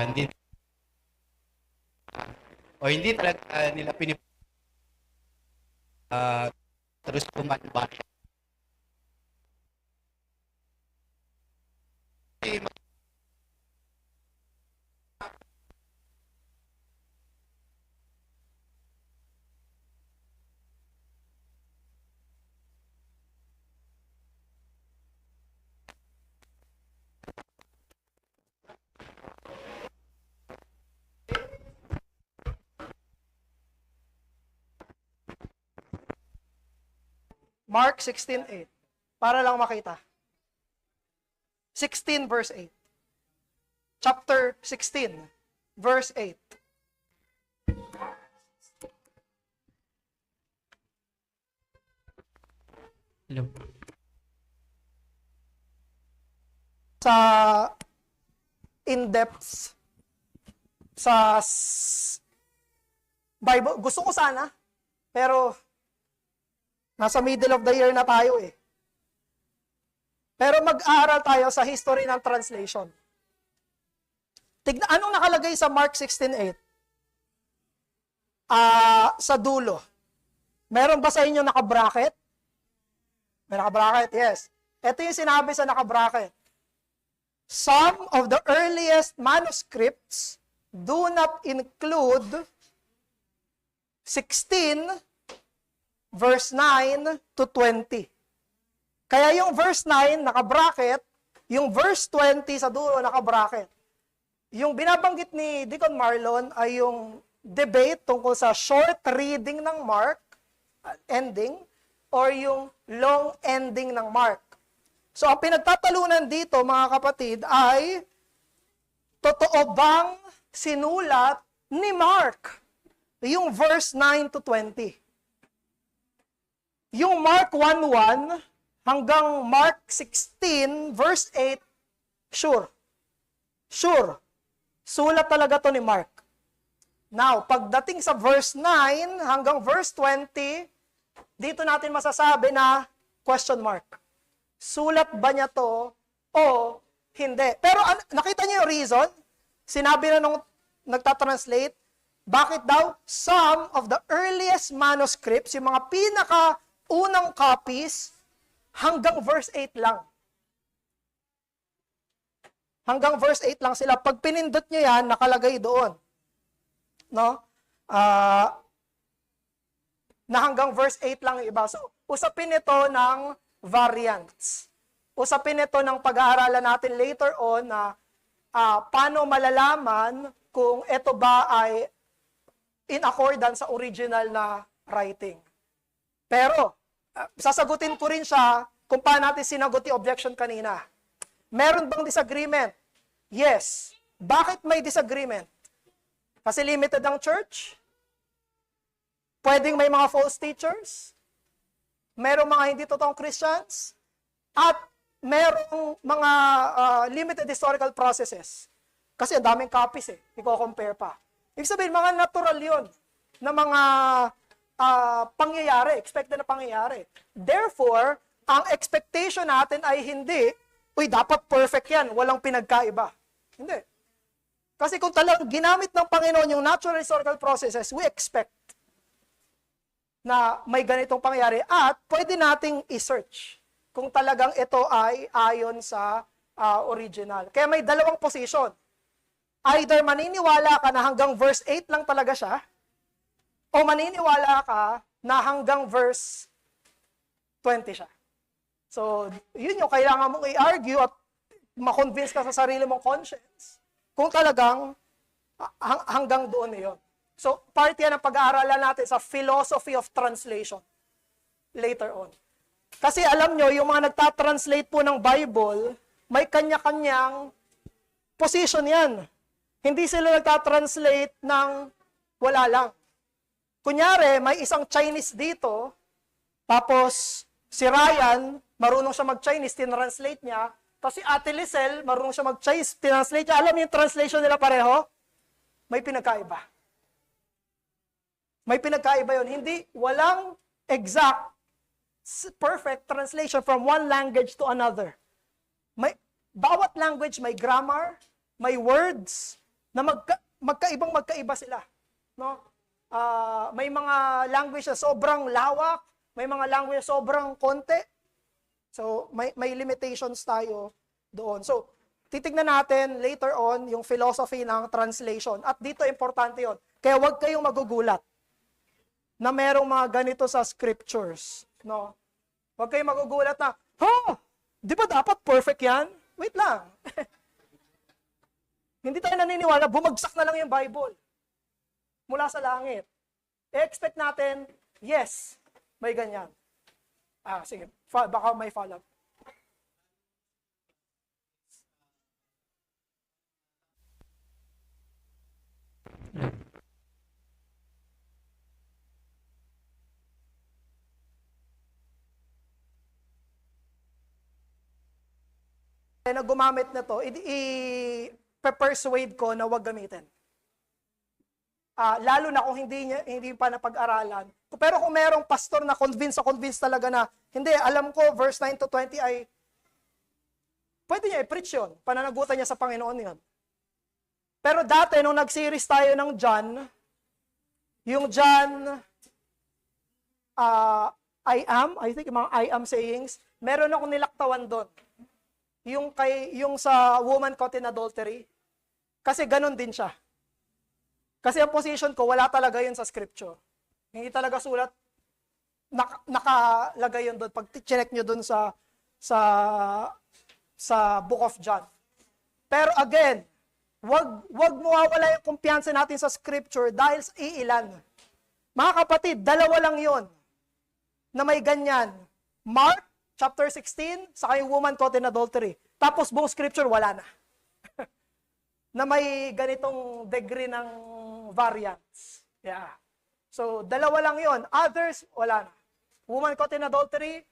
Hindi o hindi talaga nila terus kumanba. Mark 16:8. Para lang makita. 16 verse 8. Chapter 16 verse 8. Hello. sa in-depth sa Bible. Gusto ko sana, pero nasa middle of the year na tayo eh. Pero mag-aaral tayo sa history ng translation. Tignan, anong nakalagay sa Mark 16:8? Sa dulo. Meron ba sa inyo naka-bracket? May naka-bracket, yes. Ito yung sinabi sa naka-bracket. Some of the earliest manuscripts do not include 16 verse 9 to 20. Kaya yung verse 9 naka-bracket, yung verse 20 sa dulo naka-bracket. Yung binabanggit ni Deacon Marlon ay yung debate tungkol sa short reading ng Mark, ending, or yung long ending ng Mark. So, ang pinagtatalunan dito, mga kapatid, ay totoo bang sinulat ni Mark yung verse 9 to 20? Yung Mark 1:1 hanggang Mark 16, verse 8, sure. Sure. Sulat talaga to ni Mark. Now, pagdating sa verse 9 hanggang verse 20, dito natin masasabi na question mark. Sulat ba niya to o hindi? Pero nakita niyo yung reason? Sinabi na nung nagtatranslate, bakit daw? Some of the earliest manuscripts, yung mga pinaka-unang copies, hanggang verse 8 lang. Hanggang verse 8 lang sila. Pag pinindot nyo yan, nakalagay doon. No? Na hanggang verse 8 lang yung iba. So, usapin ito ng variants. Usapin ito ng pag-aaralan natin later on na paano malalaman kung ito ba ay in accordance sa original na writing. Pero, sasagutin ko rin siya kung paano natin sinagot yung objection kanina. Meron bang disagreement? Yes. Bakit may disagreement? Kasi limited ang church? Pwedeng may mga false teachers? Merong mga hindi totoong Christians? At merong mga limited historical processes. Kasi ang daming copies eh. Iko-compare pa. Ibig sabihin, mga natural yun na mga pangyayari, expected na pangyayari. Therefore, ang expectation natin ay hindi, uy, dapat perfect yan, walang pinagkaiba. Hindi. Kasi kung talagang ginamit ng Panginoon yung natural historical processes, we expect na may ganitong pangyayari at pwede nating i-search kung talagang ito ay ayon sa original. Kaya may dalawang position. Either maniniwala ka na hanggang verse 8 lang talaga siya, o maniniwala ka na hanggang verse 20 siya. So, yun yung kailangan mong i-argue at ma-convince ka sa sarili mong conscience kung talagang hanggang doon na yun. So, part yan ang pag-aaralan natin sa philosophy of translation later on. Kasi alam nyo, yung mga nagtatranslate po ng Bible, may kanya-kanyang position yan. Hindi sila nagtatranslate ng wala lang. Kunyari, may isang Chinese dito, tapos si Ryan, marunong siya mag-Chinese, tinranslate niya, tapos si Ate Lisel, marunong siya mag-Chinese, tinranslate niya. Alam mo yung translation nila pareho? May pinagkaiba. May pinagkaiba yun. Hindi, walang exact, perfect translation from one language to another. Bawat language may grammar, may words, na magkaiba sila. No? May mga language na sobrang lawak, may mga language na sobrang konti. So, may limitations tayo doon. So, titignan natin later on yung philosophy ng translation. At dito, importante yon. Kaya huwag kayong magugulat na merong mga ganito sa scriptures. No? Huwag kayong magugulat na, di ba dapat perfect yan? Wait lang. Hindi tayo naniniwala, bumagsak na lang yung Bible mula sa langit. I-expect natin, yes, may ganyan. Sige, baka may follow-up. na gumamit na to, i-persuade ko na wag gamitin. Lalo na kung hindi pa napag-aralan. Pero kung merong pastor na convince talaga na, hindi, alam ko, verse 9 to 20 ay, pwede niya i-preach yun. Pananagutan niya sa Panginoon yun. Pero dati, nung nag-series tayo ng John, yung John, I think yung mga I am sayings, meron akong nilaktawan doon. Yung sa woman caught in adultery. Kasi ganun din siya. Kasi ang position ko, wala talaga yun sa scripture. Hindi talaga sulat, nakalagay yun doon. Pag check nyo doon sa Book of John. Pero again, wag mawawala yung kumpiyansa natin sa scripture dahil sa iilan. Mga kapatid, dalawa lang yun na may ganyan. Mark, chapter 16, saka yung woman caught in adultery. Tapos buong scripture, wala na. Na may ganitong degree ng variance. Yeah. So, dalawa lang yon. Others, wala na. Woman caught in adultery,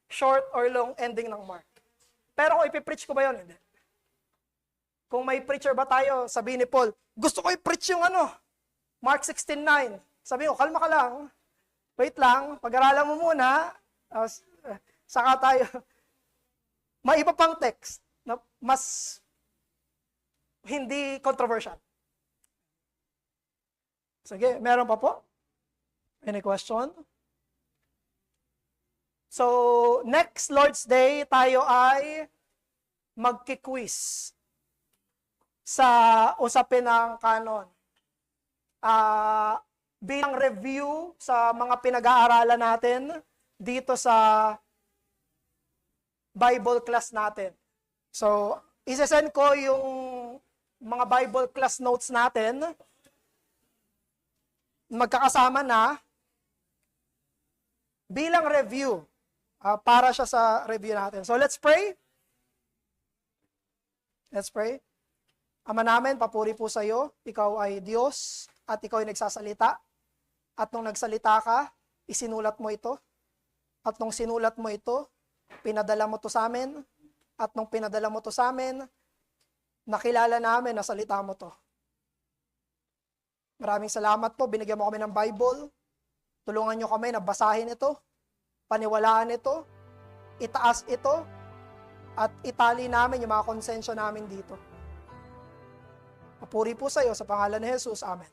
short or long ending ng Mark. Pero kung ipipreach ko ba yun? Hindi. Kung may preacher ba tayo, sabihin ni Paul, gusto ko i-preach yung Mark 16:9. Sabi ko, kalma ka lang. Wait lang, pag-aralan mo muna, saka tayo. May iba pang text na mas hindi controversial. Sige, meron pa po? Any question? So, next Lord's Day, tayo ay magki-quiz sa usapin ng canon. Bilang review sa mga pinag-aaralan natin dito sa Bible class natin. So, isesend ko yung mga Bible class notes natin. Magkakasama na bilang review para siya sa review natin. So, let's pray. Let's pray. Ama namin, papuri po sa iyo. Ikaw ay Diyos at ikaw ay nagsasalita. At nung nagsalita ka, isinulat mo ito. At nung sinulat mo ito, pinadala mo to sa amin. At nung pinadala mo to sa amin, nakilala namin na salita mo to. Maraming salamat po. Binigyan mo kami ng Bible. Tulungan nyo kami na basahin ito, paniwalaan ito, itaas ito, at itali namin yung mga konsensya namin dito. Papuri po sa iyo sa pangalan ni Jesus. Amen.